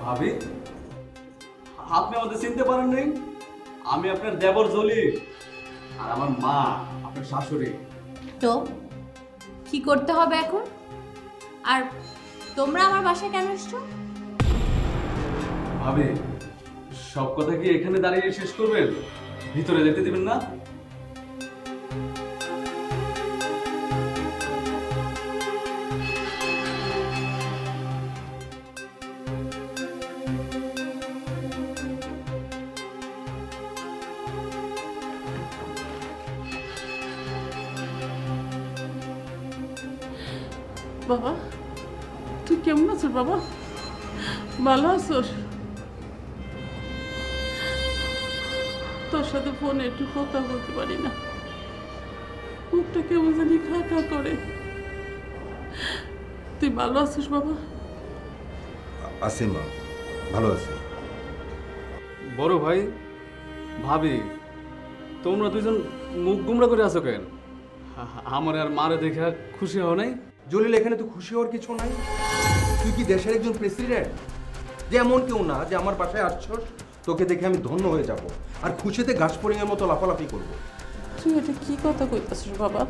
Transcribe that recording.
ভাবি, আপনি আমাদের চিনতে পারেন নাই? আমি আপনার দেবর জলিল, আর আমার মা আপনার শাশুড়ি। তো কি করতে হবে এখন? আর তোমরা আমার বাসায় কেন এসছো? ভাবি, সব কথা কি এখানে দাঁড়িয়ে শেষ করবেন? ভিতরে যেতে দিবেন না? বাবা, তুই কেমন আছিস বাবা? ভালো আছিস? তোর সাথে ফোনে একটু কথা বলতে পারি না, মুখটা কেমন জানি খা খা করে। তুই ভালো আছিস বাবা? আছি মা, ভালো আছি। বড় ভাই, ভাবি, তোমরা দুজন মুখ গুমরা করে আছো কেন? আমার আর মারে দেখে খুশি হও নাই? জলিল, এখানে তো খুশি হওয়ার কিছু নাই। তুই কি দেশের একজন প্রেসিডেন্ট? যে এমন কেউ না যে আমার বাসায় আসছস তোকে দেখে আমি ধন্য হয়ে যাব আর খুশিতে গাছ ফড়িংয়ের মতো লাফালাফি করবো। তুই এটা কি কথা কইতাছিস বাবা?